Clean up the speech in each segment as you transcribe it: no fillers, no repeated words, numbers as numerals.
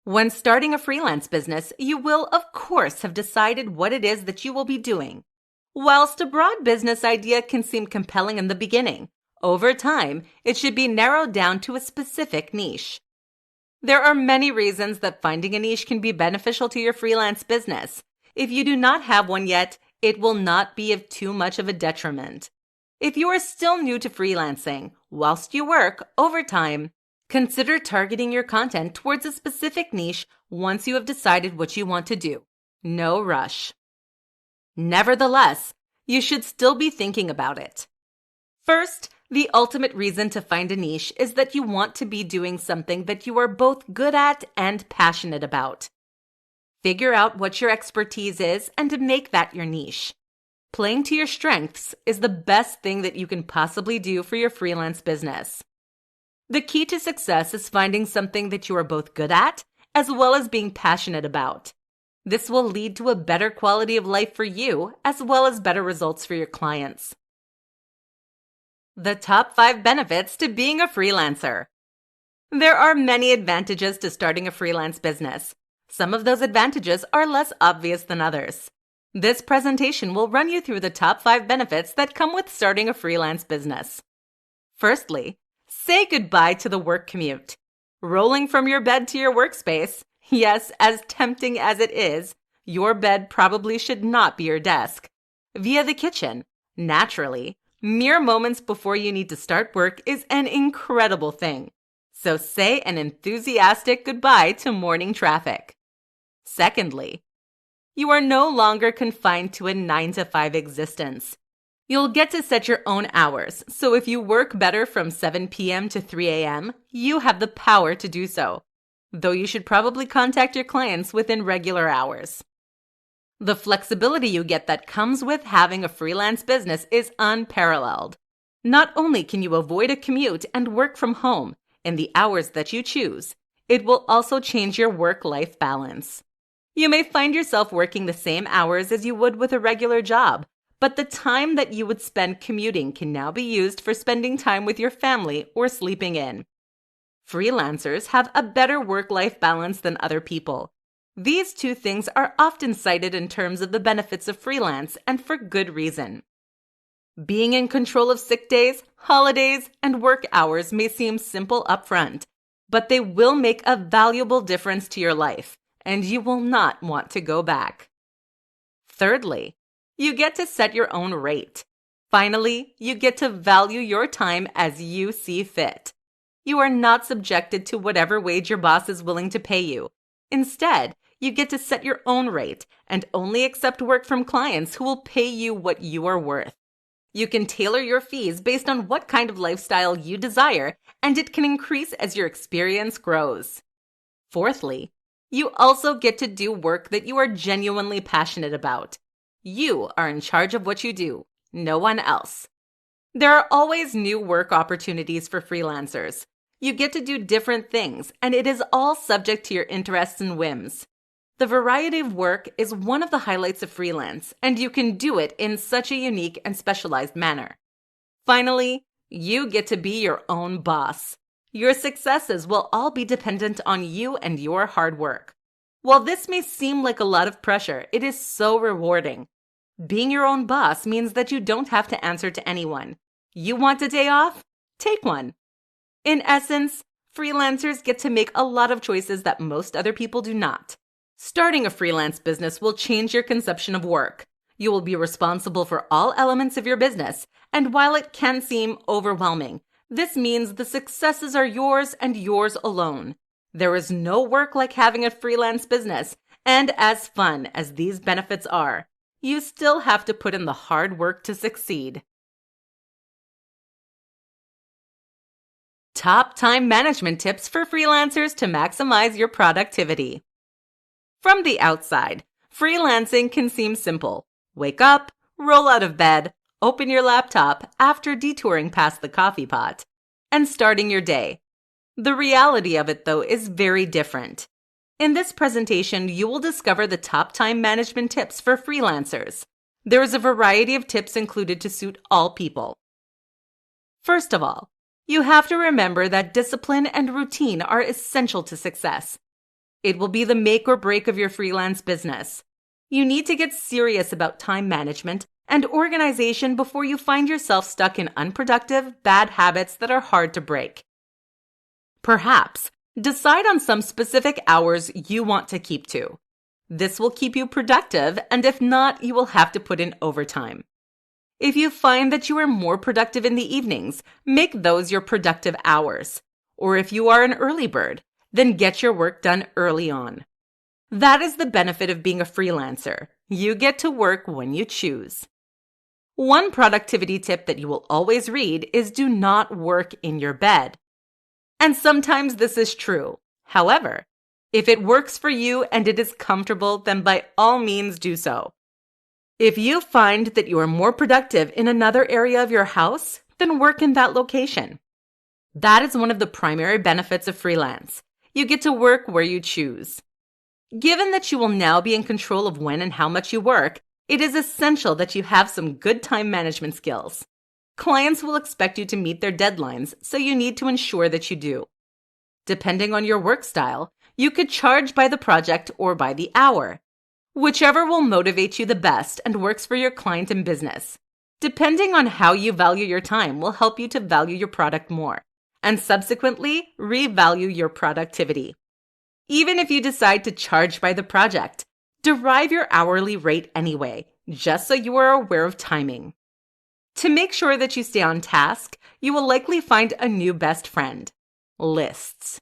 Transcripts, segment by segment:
When starting a freelance business, you will, of course, have decided what it is that you will be doing. Whilst a broad business idea can seem compelling in the beginning, over time, it should be narrowed down to a specific niche. There are many reasons that finding a niche can be beneficial to your freelance business. If you do not have one yet, it will not be of too much of a detriment. If you are still new to freelancing, whilst you work, over time, consider targeting your content towards a specific niche once you have decided what you want to do. No rush. Nevertheless, you should still be thinking about it. First, the ultimate reason to find a niche is that you want to be doing something that you are both good at and passionate about. Figure out what your expertise is and make that your niche. Playing to your strengths is the best thing that you can possibly do for your freelance business. The key to success is finding something that you are both good at as well as being passionate about. This will lead to a better quality of life for you as well as better results for your clients. The top 5 benefits to being a freelancer. There are many advantages to starting a freelance business. Some of those advantages are less obvious than others. This presentation will run you through the top 5 benefits that come with starting a freelance business. Firstly, say goodbye to the work commute. Rolling from your bed to your workspace, yes, as tempting as it is, your bed probably should not be your desk. Via the kitchen, naturally, mere moments before you need to start work is an incredible thing. So say an enthusiastic goodbye to morning traffic. Secondly, you are no longer confined to a 9-to-5 existence. You'll get to set your own hours, so if you work better from 7 p.m. to 3 a.m., you have the power to do so, though you should probably contact your clients within regular hours. The flexibility you get that comes with having a freelance business is unparalleled. Not only can you avoid a commute and work from home in the hours that you choose, it will also change your work-life balance. You may find yourself working the same hours as you would with a regular job, but the time that you would spend commuting can now be used for spending time with your family or sleeping in. Freelancers have a better work-life balance than other people. These two things are often cited in terms of the benefits of freelance, and for good reason. Being in control of sick days, holidays, and work hours may seem simple upfront, but they will make a valuable difference to your life, and you will not want to go back. Thirdly, you get to set your own rate. Finally, you get to value your time as you see fit. You are not subjected to whatever wage your boss is willing to pay you. Instead, you get to set your own rate and only accept work from clients who will pay you what you are worth. You can tailor your fees based on what kind of lifestyle you desire, and it can increase as your experience grows. Fourthly, you also get to do work that you are genuinely passionate about. You are in charge of what you do, no one else. There are always new work opportunities for freelancers. You get to do different things, and it is all subject to your interests and whims. The variety of work is one of the highlights of freelance, and you can do it in such a unique and specialized manner. Finally, you get to be your own boss. Your successes will all be dependent on you and your hard work. While this may seem like a lot of pressure, it is so rewarding. Being your own boss means that you don't have to answer to anyone. You want a day off? Take one. In essence, freelancers get to make a lot of choices that most other people do not. Starting a freelance business will change your conception of work. You will be responsible for all elements of your business, and while it can seem overwhelming, this means the successes are yours and yours alone. There is no work like having a freelance business, and as fun as these benefits are, you still have to put in the hard work to succeed. Top time management tips for freelancers to maximize your productivity. From the outside, freelancing can seem simple. Wake up, roll out of bed, open your laptop after detouring past the coffee pot, and starting your day. The reality of it, though, is very different. In this presentation, you will discover the top time management tips for freelancers. There is a variety of tips included to suit all people. First of all, you have to remember that discipline and routine are essential to success. It will be the make or break of your freelance business. You need to get serious about time management and organization before you find yourself stuck in unproductive, bad habits that are hard to break. Perhaps decide on some specific hours you want to keep to. This will keep you productive, and if not, you will have to put in overtime. If you find that you are more productive in the evenings, make those your productive hours. Or if you are an early bird, then get your work done early on. That is the benefit of being a freelancer. You get to work when you choose. One productivity tip that you will always read is do not work in your bed. And sometimes this is true. However, if it works for you and it is comfortable, then by all means do so. If you find that you are more productive in another area of your house, then work in that location. That is one of the primary benefits of freelance. You get to work where you choose. Given that you will now be in control of when and how much you work, it is essential that you have some good time management skills. Clients will expect you to meet their deadlines, so you need to ensure that you do. Depending on your work style, you could charge by the project or by the hour. Whichever will motivate you the best and works for your client and business. Depending on how you value your time will help you to value your product more, and subsequently revalue your productivity. Even if you decide to charge by the project, derive your hourly rate anyway, just so you are aware of timing. To make sure that you stay on task, you will likely find a new best friend: lists.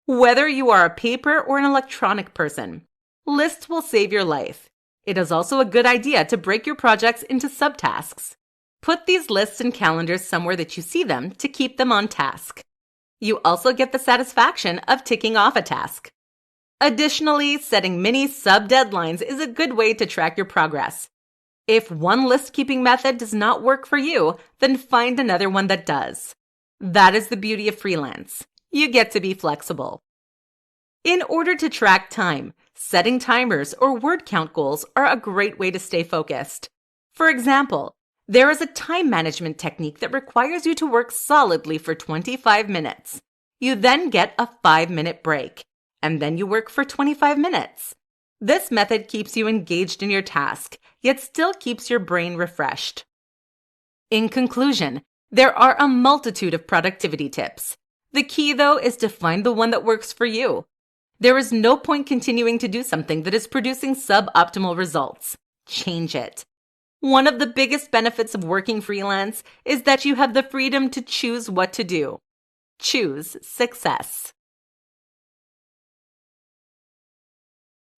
Whether you are a paper or an electronic person, lists will save your life. It is also a good idea to break your projects into subtasks. Put these lists and calendars somewhere that you see them to keep them on task. You also get the satisfaction of ticking off a task. Additionally, setting mini sub-deadlines is a good way to track your progress. If one list-keeping method does not work for you, then find another one that does. That is the beauty of freelance. You get to be flexible. In order to track time, setting timers or word count goals are a great way to stay focused. For example, there is a time management technique that requires you to work solidly for 25 minutes. You then get a 5-minute break, and then you work for 25 minutes. This method keeps you engaged in your task, yet still keeps your brain refreshed. In conclusion, there are a multitude of productivity tips. The key, though, is to find the one that works for you. There is no point continuing to do something that is producing suboptimal results. Change it. One of the biggest benefits of working freelance is that you have the freedom to choose what to do. Choose success.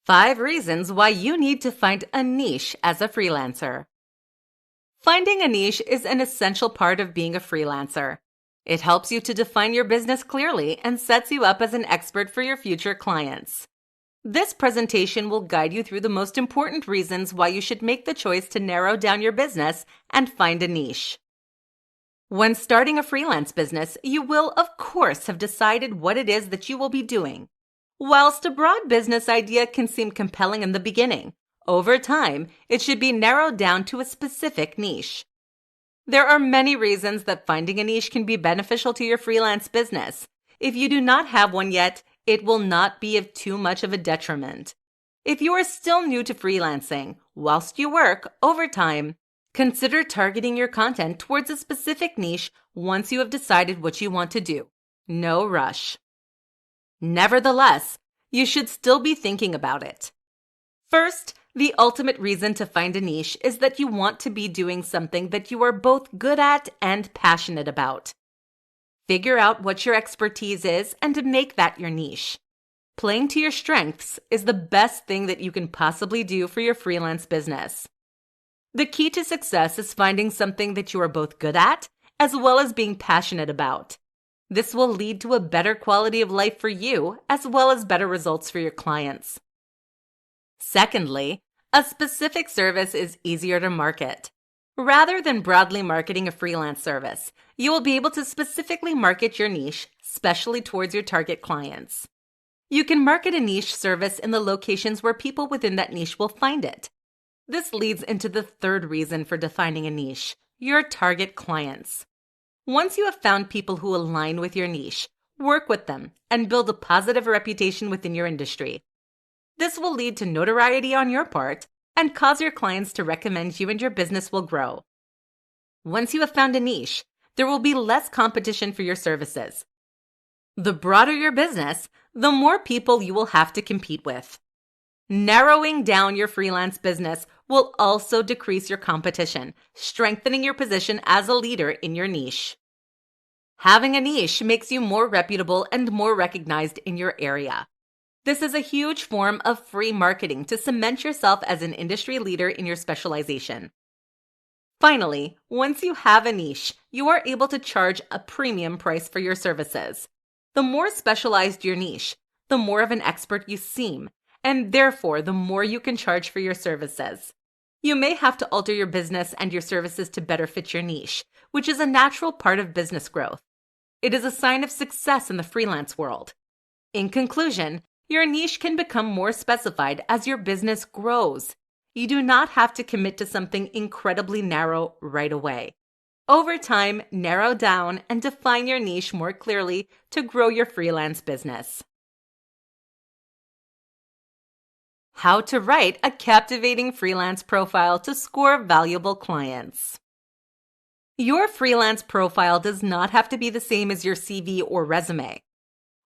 5 reasons why you need to find a niche as a freelancer. Finding a niche is an essential part of being a freelancer. It helps you to define your business clearly and sets you up as an expert for your future clients. This presentation will guide you through the most important reasons why you should make the choice to narrow down your business and find a niche. When starting a freelance business, you will, of course, have decided what it is that you will be doing. Whilst a broad business idea can seem compelling in the beginning, over time, it should be narrowed down to a specific niche. There are many reasons that finding a niche can be beneficial to your freelance business. If you do not have one yet, it will not be of too much of a detriment. If you are still new to freelancing, whilst you work, over time, consider targeting your content towards a specific niche once you have decided what you want to do. No rush. Nevertheless, you should still be thinking about it. First, the ultimate reason to find a niche is that you want to be doing something that you are both good at and passionate about. Figure out what your expertise is and make that your niche. Playing to your strengths is the best thing that you can possibly do for your freelance business. The key to success is finding something that you are both good at as well as being passionate about. This will lead to a better quality of life for you as well as better results for your clients. Secondly, a specific service is easier to market. Rather than broadly marketing a freelance service, you will be able to specifically market your niche, especially towards your target clients. You can market a niche service in the locations where people within that niche will find it. This leads into the third reason for defining a niche: your target clients. Once you have found people who align with your niche, Work with them and build a positive reputation within your industry. This will lead to notoriety on your part and cause your clients to recommend you, and your business will grow. Once you have found a niche, there will be less competition for your services. The broader your business, the more people you will have to compete with. Narrowing down your freelance business will also decrease your competition, strengthening your position as a leader in your niche. Having a niche makes you more reputable and more recognized in your area. This is a huge form of free marketing to cement yourself as an industry leader in your specialization. Finally, once you have a niche, you are able to charge a premium price for your services. The more specialized your niche, the more of an expert you seem, and therefore the more you can charge for your services. You may have to alter your business and your services to better fit your niche, which is a natural part of business growth. It is a sign of success in the freelance world. In conclusion, your niche can become more specified as your business grows. You do not have to commit to something incredibly narrow right away. Over time, narrow down and define your niche more clearly to grow your freelance business. How to write a captivating freelance profile to score valuable clients. Your freelance profile does not have to be the same as your CV or resume.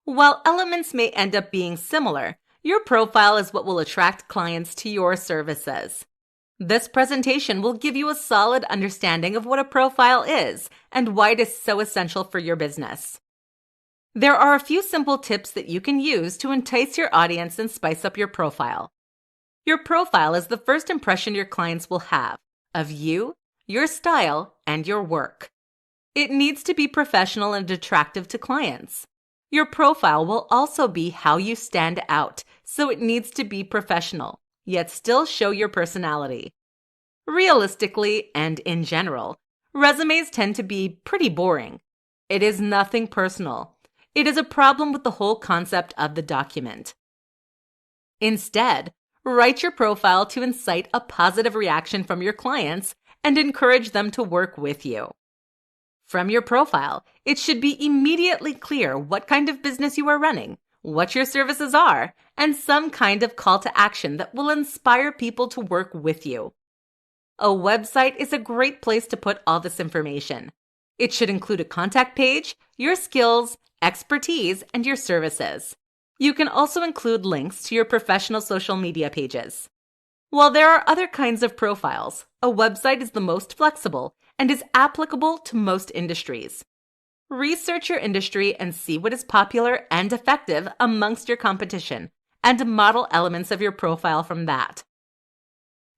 While elements may end up being similar, your profile is what will attract clients to your services. This presentation will give you a solid understanding of what a profile is and why it is so essential for your business. There are a few simple tips that you can use to entice your audience and spice up your profile. Your profile is the first impression your clients will have of you, your style, and your work. It needs to be professional and attractive to clients. Your profile will also be how you stand out, so it needs to be professional, yet still show your personality. Realistically, and in general, resumes tend to be pretty boring. It is nothing personal. It is a problem with the whole concept of the document. Instead, write your profile to incite a positive reaction from your clients and encourage them to work with you. From your profile, it should be immediately clear what kind of business you are running, what your services are, and some kind of call to action that will inspire people to work with you. A website is a great place to put all this information. It should include a contact page, your skills, expertise, and your services. You can also include links to your professional social media pages. While there are other kinds of profiles, a website is the most flexible and is applicable to most industries. Research your industry and see what is popular and effective amongst your competition, and model elements of your profile from that.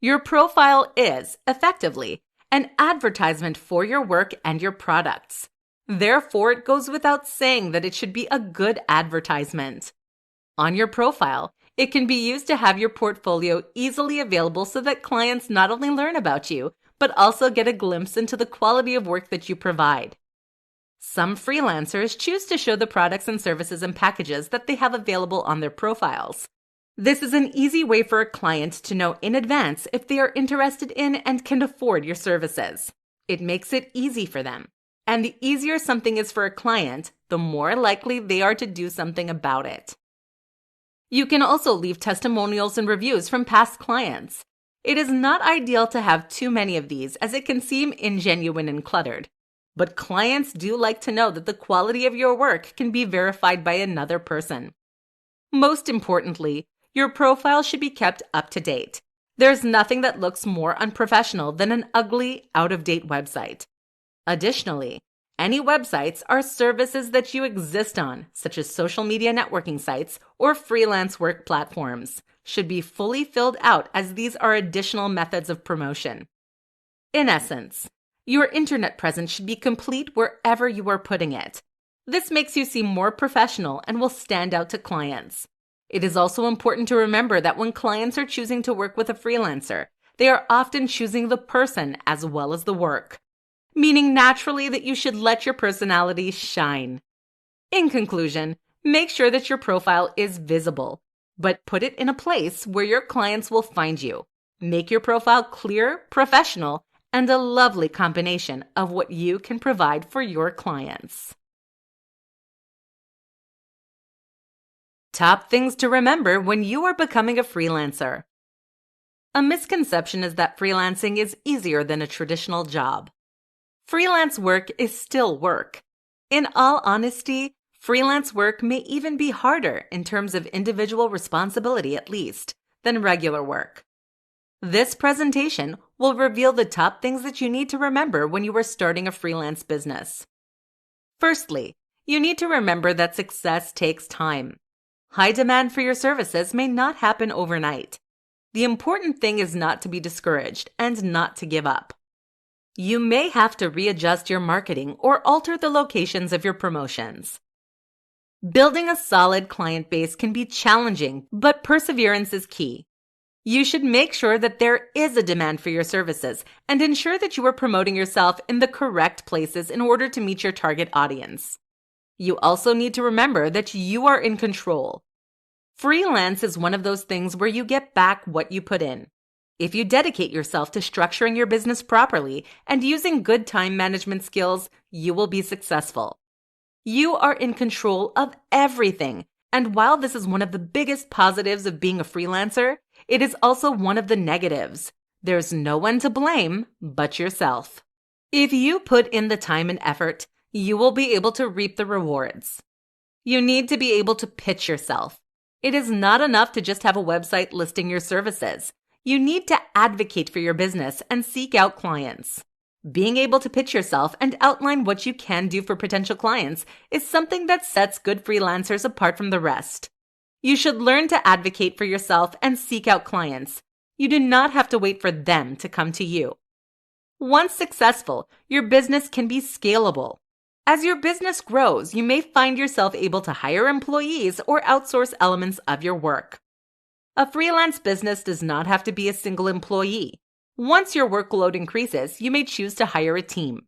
Your profile is, effectively, an advertisement for your work and your products. Therefore, it goes without saying that it should be a good advertisement. On your profile, it can be used to have your portfolio easily available so that clients not only learn about you, but also get a glimpse into the quality of work that you provide. Some freelancers choose to show the products and services and packages that they have available on their profiles. This is an easy way for a client to know in advance if they are interested in and can afford your services. It makes it easy for them. And the easier something is for a client, the more likely they are to do something about it. You can also leave testimonials and reviews from past clients. It is not ideal to have too many of these, as it can seem ingenuine and cluttered. But clients do like to know that the quality of your work can be verified by another person. Most importantly, your profile should be kept up to date. There's nothing that looks more unprofessional than an ugly, out-of-date website. Additionally, any websites are services that you exist on, such as social media networking sites or freelance work platforms, should be fully filled out, as these are additional methods of promotion. In essence, your internet presence should be complete wherever you are putting it. This makes you seem more professional and will stand out to clients. It is also important to remember that when clients are choosing to work with a freelancer, they are often choosing the person as well as the work, meaning naturally that you should let your personality shine. In conclusion, make sure that your profile is visible, but put it in a place where your clients will find you. Make your profile clear, professional, and a lovely combination of what you can provide for your clients. Top things to remember when you are becoming a freelancer. A misconception is that freelancing is easier than a traditional job. Freelance work is still work. In all honesty, freelance work may even be harder in terms of individual responsibility, at least, than regular work. This presentation will reveal the top things that you need to remember when you are starting a freelance business. Firstly, you need to remember that success takes time. High demand for your services may not happen overnight. The important thing is not to be discouraged and not to give up. You may have to readjust your marketing or alter the locations of your promotions. Building a solid client base can be challenging, but perseverance is key. You should make sure that there is a demand for your services and ensure that you are promoting yourself in the correct places in order to meet your target audience. You also need to remember that you are in control. Freelance is one of those things where you get back what you put in. If you dedicate yourself to structuring your business properly and using good time management skills, you will be successful. You are in control of everything, and while this is one of the biggest positives of being a freelancer, it is also one of the negatives. There's no one to blame but yourself. If you put in the time and effort, you will be able to reap the rewards. You need to be able to pitch yourself. It is not enough to just have a website listing your services. You need to advocate for your business and seek out clients. Being able to pitch yourself and outline what you can do for potential clients is something that sets good freelancers apart from the rest. You should learn to advocate for yourself and seek out clients. You do not have to wait for them to come to you. Once successful, your business can be scalable. As your business grows, you may find yourself able to hire employees or outsource elements of your work. A freelance business does not have to be a single employee. Once your workload increases, you may choose to hire a team.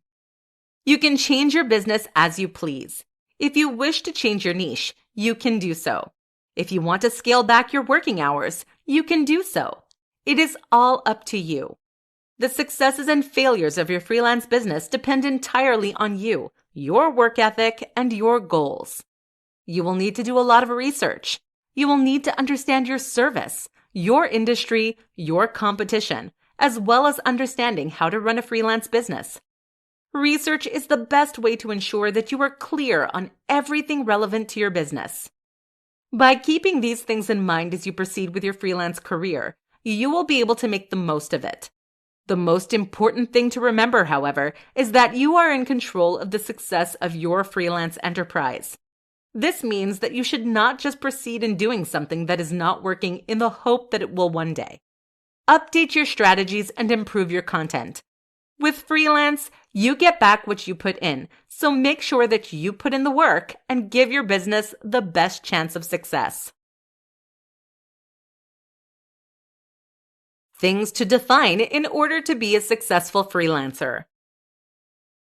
You can change your business as you please. If you wish to change your niche, you can do so. If you want to scale back your working hours, you can do so. It is all up to you. The successes and failures of your freelance business depend entirely on you, your work ethic, and your goals. You will need to do a lot of research. You will need to understand your service, your industry, your competition, as well as understanding how to run a freelance business. Research is the best way to ensure that you are clear on everything relevant to your business. By keeping these things in mind as you proceed with your freelance career, you will be able to make the most of it. The most important thing to remember, however, is that you are in control of the success of your freelance enterprise. This means that you should not just proceed in doing something that is not working in the hope that it will one day. Update your strategies and improve your content. With freelance, you get back what you put in, so make sure that you put in the work and give your business the best chance of success. Things to define in order to be a successful freelancer.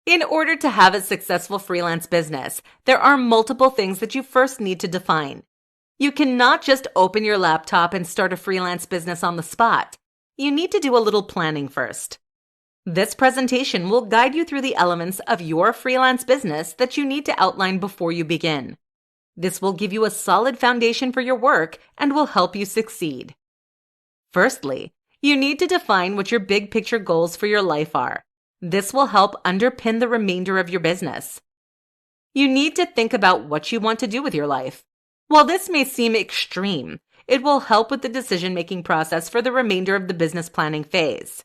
In order to have a successful freelance business, there are multiple things that you first need to define. You cannot just open your laptop and start a freelance business on the spot. You need to do a little planning first. This presentation will guide you through the elements of your freelance business that you need to outline before you begin. This will give you a solid foundation for your work and will help you succeed. Firstly, you need to define what your big picture goals for your life are. This will help underpin the remainder of your business. You need to think about what you want to do with your life. While this may seem extreme, it will help with the decision-making process for the remainder of the business planning phase.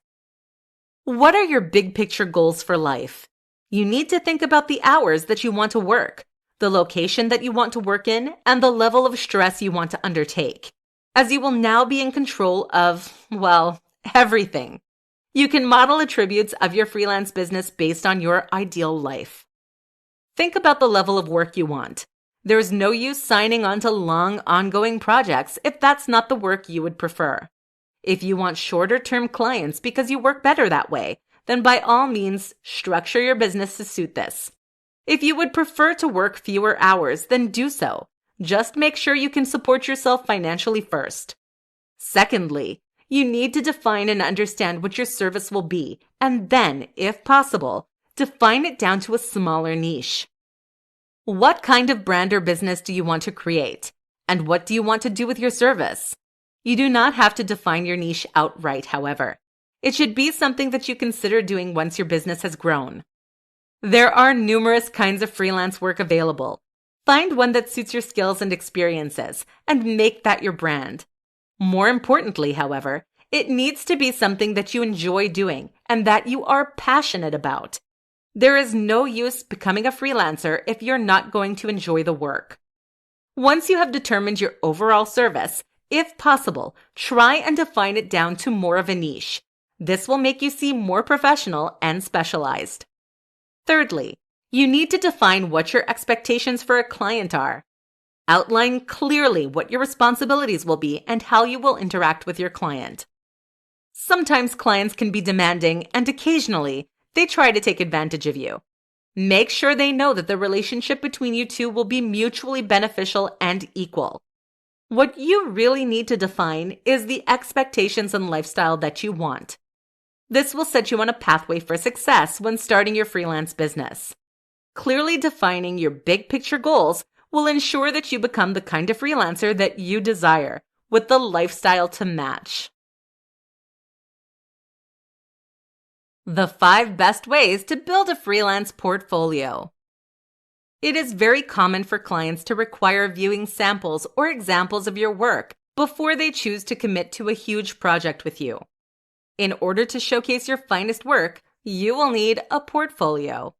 What are your big picture goals for life? You need to think about the hours that you want to work, the location that you want to work in, and the level of stress you want to undertake, as you will now be in control of, well, everything. You can model attributes of your freelance business based on your ideal life. Think about the level of work you want. There is no use signing on to long, ongoing projects if that's not the work you would prefer. If you want shorter-term clients because you work better that way, then by all means, structure your business to suit this. If you would prefer to work fewer hours, then do so. Just make sure you can support yourself financially first. Secondly, you need to define and understand what your service will be, and then, if possible, define it down to a smaller niche. What kind of brand or business do you want to create? And what do you want to do with your service? You do not have to define your niche outright, however. It should be something that you consider doing once your business has grown. There are numerous kinds of freelance work available. Find one that suits your skills and experiences, and make that your brand. More importantly, however, it needs to be something that you enjoy doing and that you are passionate about. There is no use becoming a freelancer if you're not going to enjoy the work. Once you have determined your overall service, if possible, try and define it down to more of a niche. This will make you seem more professional and specialized. Thirdly, you need to define what your expectations for a client are. Outline clearly what your responsibilities will be and how you will interact with your client. Sometimes clients can be demanding, and occasionally, they try to take advantage of you. Make sure they know that the relationship between you two will be mutually beneficial and equal. What you really need to define is the expectations and lifestyle that you want. This will set you on a pathway for success when starting your freelance business. Clearly defining your big picture goals will ensure that you become the kind of freelancer that you desire, with the lifestyle to match. The 5 best ways to build a freelance portfolio. It is very common for clients to require viewing samples or examples of your work before they choose to commit to a huge project with you. In order to showcase your finest work, you will need a portfolio.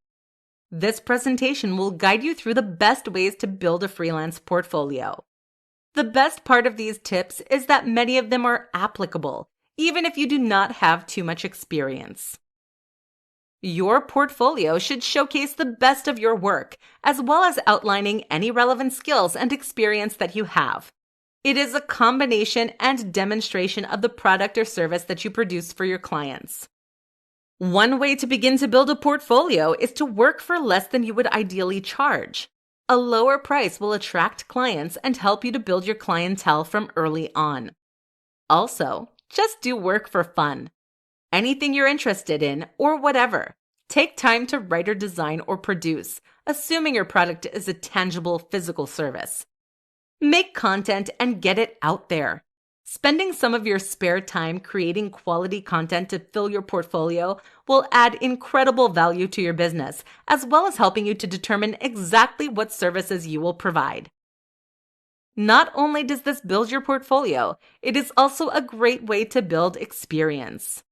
This presentation will guide you through the best ways to build a freelance portfolio. The best part of these tips is that many of them are applicable, even if you do not have too much experience. Your portfolio should showcase the best of your work, as well as outlining any relevant skills and experience that you have. It is a combination and demonstration of the product or service that you produce for your clients. One way to begin to build a portfolio is to work for less than you would ideally charge. A lower price will attract clients and help you to build your clientele from early on. Also, just do work for fun. Anything you're interested in, or whatever. Take time to write or design or produce, assuming your product is a tangible physical service. Make content and get it out there. Spending some of your spare time creating quality content to fill your portfolio will add incredible value to your business, as well as helping you to determine exactly what services you will provide. Not only does this build your portfolio, it is also a great way to build experience.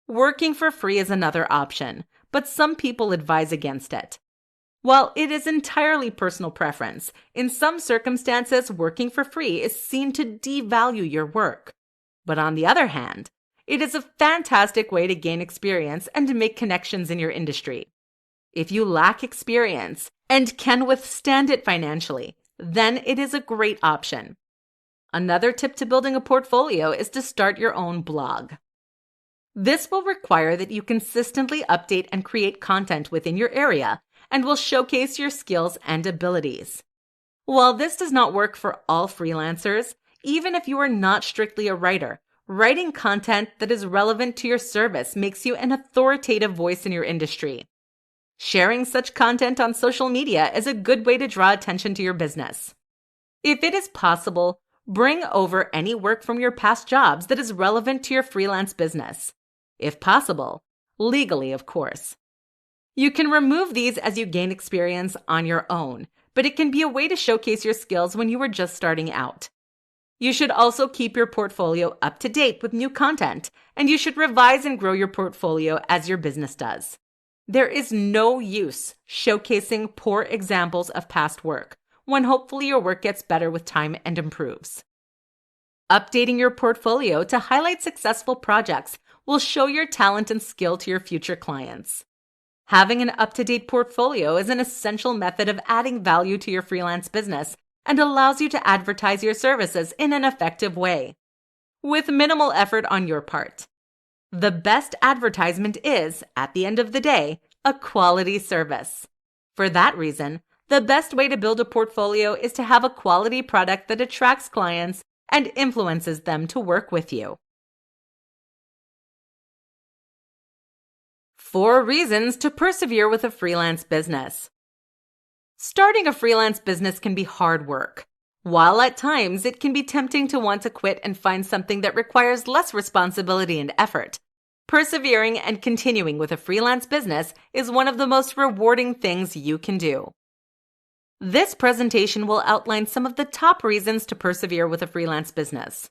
Working for free is another option, but some people advise against it. While it is entirely personal preference, in some circumstances, working for free is seen to devalue your work. But on the other hand, it is a fantastic way to gain experience and to make connections in your industry. If you lack experience and can withstand it financially, then it is a great option. Another tip to building a portfolio is to start your own blog. This will require that you consistently update and create content within your area and will showcase your skills and abilities. While this does not work for all freelancers, even if you are not strictly a writer, writing content that is relevant to your service makes you an authoritative voice in your industry. Sharing such content on social media is a good way to draw attention to your business. If it is possible, bring over any work from your past jobs that is relevant to your freelance business. If possible, legally, of course. You can remove these as you gain experience on your own, but it can be a way to showcase your skills when you are just starting out. You should also keep your portfolio up to date with new content, and you should revise and grow your portfolio as your business does. There is no use showcasing poor examples of past work, when hopefully your work gets better with time and improves. Updating your portfolio to highlight successful projects will show your talent and skill to your future clients. Having an up-to-date portfolio is an essential method of adding value to your freelance business and allows you to advertise your services in an effective way, with minimal effort on your part. The best advertisement is, at the end of the day, a quality service. For that reason, the best way to build a portfolio is to have a quality product that attracts clients and influences them to work with you. 4 reasons to persevere with a freelance business. Starting a freelance business can be hard work. While at times it can be tempting to want to quit and find something that requires less responsibility and effort, persevering and continuing with a freelance business is one of the most rewarding things you can do. This presentation will outline some of the top reasons to persevere with a freelance business.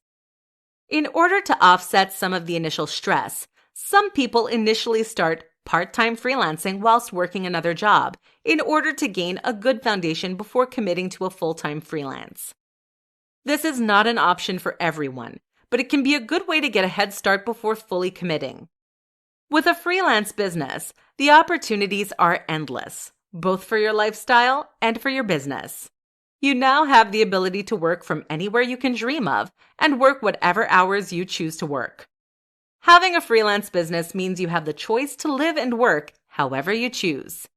In order to offset some of the initial stress, some people initially start part-time freelancing whilst working another job in order to gain a good foundation before committing to a full-time freelance. This is not an option for everyone, but it can be a good way to get a head start before fully committing. With a freelance business, the opportunities are endless, both for your lifestyle and for your business. You now have the ability to work from anywhere you can dream of and work whatever hours you choose to work. Having a freelance business means you have the choice to live and work however you choose.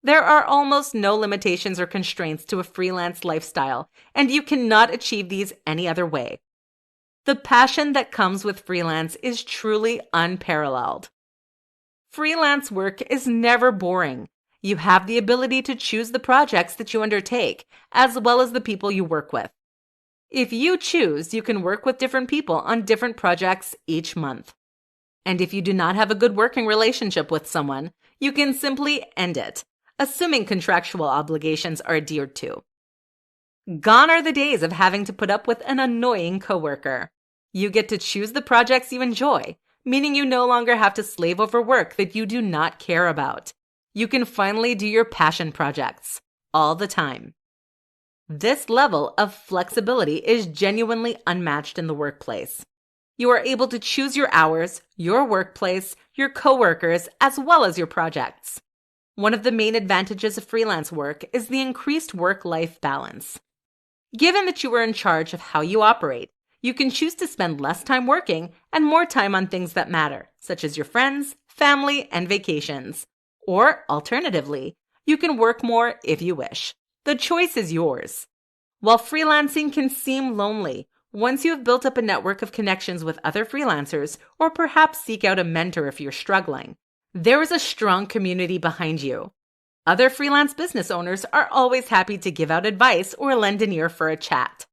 There are almost no limitations or constraints to a freelance lifestyle, and you cannot achieve these any other way. The passion that comes with freelance is truly unparalleled. Freelance work is never boring. You have the ability to choose the projects that you undertake, as well as the people you work with. If you choose, you can work with different people on different projects each month. And if you do not have a good working relationship with someone, you can simply end it, assuming contractual obligations are adhered to. Gone are the days of having to put up with an annoying coworker. You get to choose the projects you enjoy, meaning you no longer have to slave over work that you do not care about. You can finally do your passion projects all the time. This level of flexibility is genuinely unmatched in the workplace. You are able to choose your hours, your workplace, your coworkers, as well as your projects. One of the main advantages of freelance work is the increased work-life balance. Given that you are in charge of how you operate, you can choose to spend less time working and more time on things that matter, such as your friends, family, and vacations. Or, alternatively, you can work more if you wish. The choice is yours. While freelancing can seem lonely, once you have built up a network of connections with other freelancers, or perhaps seek out a mentor if you're struggling, there is a strong community behind you. Other freelance business owners are always happy to give out advice or lend an ear for a chat.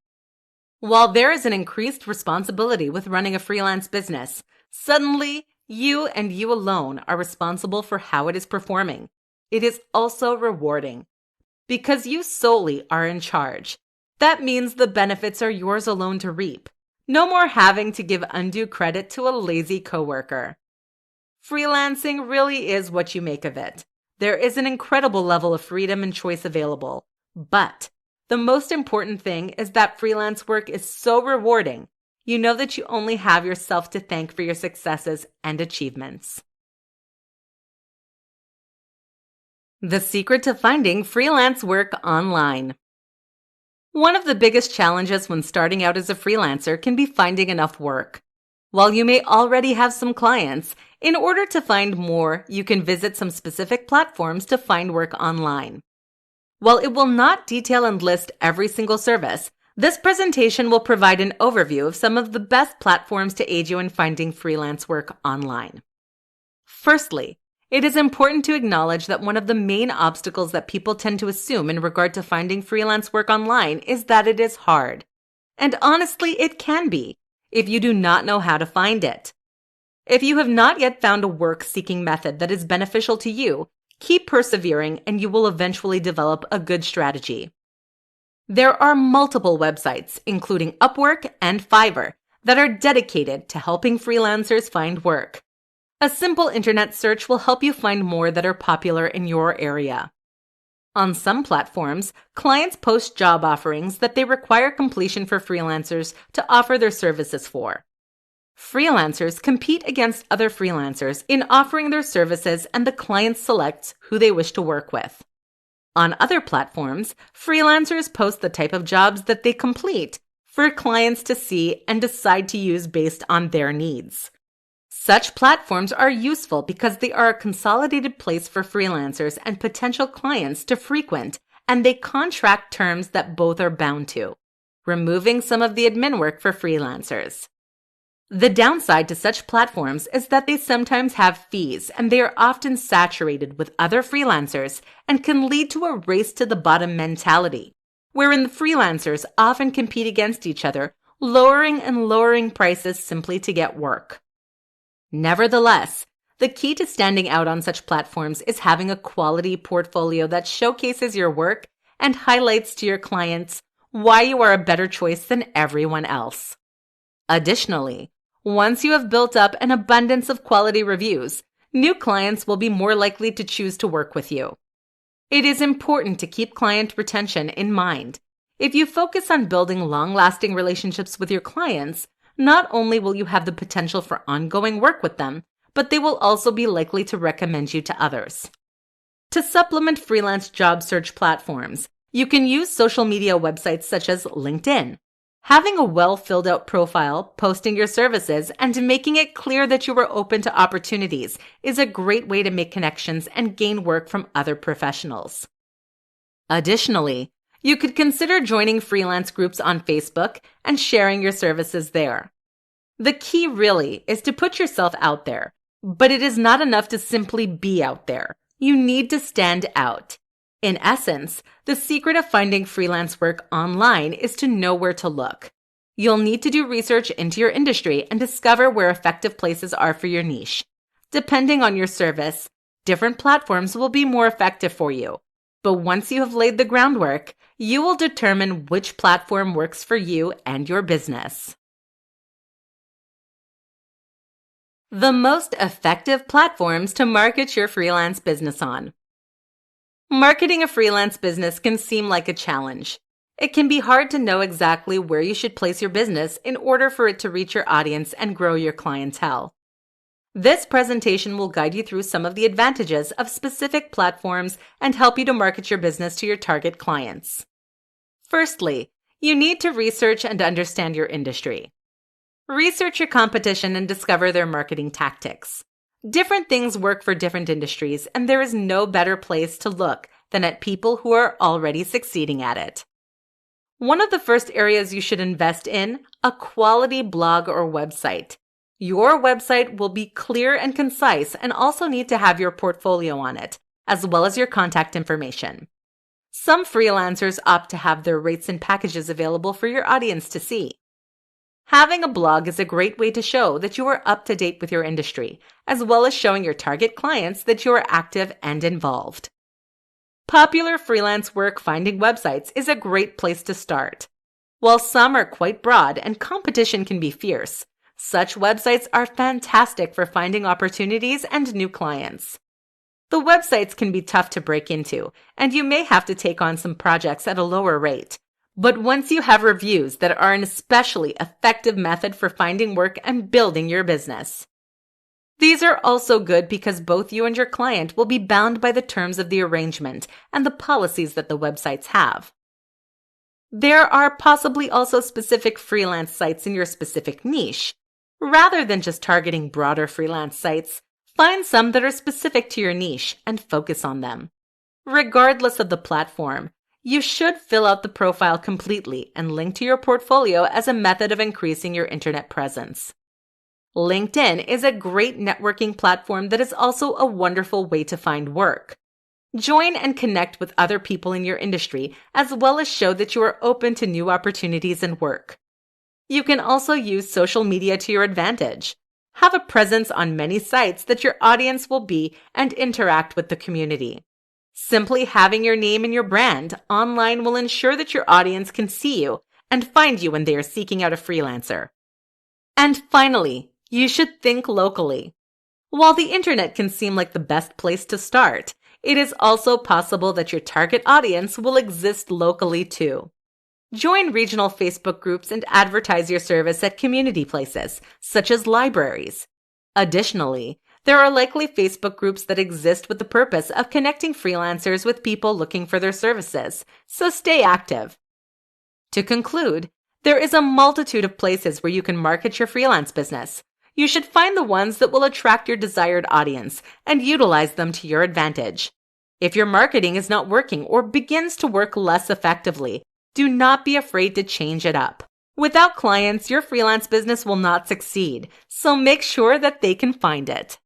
While there is an increased responsibility with running a freelance business, suddenly you and you alone are responsible for how it is performing. It is also rewarding. Because you solely are in charge, that means the benefits are yours alone to reap. No more having to give undue credit to a lazy coworker. Freelancing really is what you make of it. There is an incredible level of freedom and choice available. But the most important thing is that freelance work is so rewarding. You know that you only have yourself to thank for your successes and achievements. The secret to finding freelance work online. One of the biggest challenges when starting out as a freelancer can be finding enough work. While you may already have some clients, in order to find more, you can visit some specific platforms to find work online. While it will not detail and list every single service, this presentation will provide an overview of some of the best platforms to aid you in finding freelance work online. Firstly, it is important to acknowledge that one of the main obstacles that people tend to assume in regard to finding freelance work online is that it is hard. And honestly, it can be, if you do not know how to find it. If you have not yet found a work-seeking method that is beneficial to you, keep persevering and you will eventually develop a good strategy. There are multiple websites, including Upwork and Fiverr, that are dedicated to helping freelancers find work. A simple internet search will help you find more that are popular in your area. On some platforms, clients post job offerings that they require completion for freelancers to offer their services for. Freelancers compete against other freelancers in offering their services, and the client selects who they wish to work with. On other platforms, freelancers post the type of jobs that they complete for clients to see and decide to use based on their needs. Such platforms are useful because they are a consolidated place for freelancers and potential clients to frequent, and they contract terms that both are bound to, removing some of the admin work for freelancers. The downside to such platforms is that they sometimes have fees, and they are often saturated with other freelancers and can lead to a race to the bottom mentality, wherein the freelancers often compete against each other, lowering and lowering prices simply to get work. Nevertheless, the key to standing out on such platforms is having a quality portfolio that showcases your work and highlights to your clients why you are a better choice than everyone else. Additionally, once you have built up an abundance of quality reviews, new clients will be more likely to choose to work with you. It is important to keep client retention in mind. If you focus on building long-lasting relationships with your clients, not only will you have the potential for ongoing work with them, but they will also be likely to recommend you to others. To supplement freelance job search platforms, you can use social media websites such as LinkedIn. Having a well-filled-out profile, posting your services, and making it clear that you are open to opportunities is a great way to make connections and gain work from other professionals. Additionally, you could consider joining freelance groups on Facebook and sharing your services there. The key really is to put yourself out there, but it is not enough to simply be out there. You need to stand out. In essence, the secret of finding freelance work online is to know where to look. You'll need to do research into your industry and discover where effective places are for your niche. Depending on your service, different platforms will be more effective for you. But once you have laid the groundwork, you will determine which platform works for you and your business. The most effective platforms to market your freelance business on. Marketing a freelance business can seem like a challenge. It can be hard to know exactly where you should place your business in order for it to reach your audience and grow your clientele. This presentation will guide you through some of the advantages of specific platforms and help you to market your business to your target clients. Firstly, you need to research and understand your industry. Research your competition and discover their marketing tactics. Different things work for different industries, and there is no better place to look than at people who are already succeeding at it. One of the first areas you should invest in, a quality blog or website. Your website will be clear and concise and also need to have your portfolio on it, as well as your contact information. Some freelancers opt to have their rates and packages available for your audience to see. Having a blog is a great way to show that you are up to date with your industry, as well as showing your target clients that you are active and involved. Popular freelance work finding websites is a great place to start. While some are quite broad and competition can be fierce, such websites are fantastic for finding opportunities and new clients. The websites can be tough to break into, and you may have to take on some projects at a lower rate. But once you have reviews that are an especially effective method for finding work and building your business. These are also good because both you and your client will be bound by the terms of the arrangement and the policies that the websites have. There are possibly also specific freelance sites in your specific niche. Rather than just targeting broader freelance sites, find some that are specific to your niche and focus on them. Regardless of the platform, you should fill out the profile completely and link to your portfolio as a method of increasing your internet presence. LinkedIn is a great networking platform that is also a wonderful way to find work. Join and connect with other people in your industry, as well as show that you are open to new opportunities and work. You can also use social media to your advantage. Have a presence on many sites that your audience will be and interact with the community. Simply having your name and your brand online will ensure that your audience can see you and find you when they are seeking out a freelancer. And finally, you should think locally. While the internet can seem like the best place to start, it is also possible that your target audience will exist locally too. Join regional Facebook groups and advertise your service at community places, such as libraries. Additionally, there are likely Facebook groups that exist with the purpose of connecting freelancers with people looking for their services, so stay active. To conclude, there is a multitude of places where you can market your freelance business. You should find the ones that will attract your desired audience and utilize them to your advantage. If your marketing is not working or begins to work less effectively, do not be afraid to change it up. Without clients, your freelance business will not succeed, so make sure that they can find it.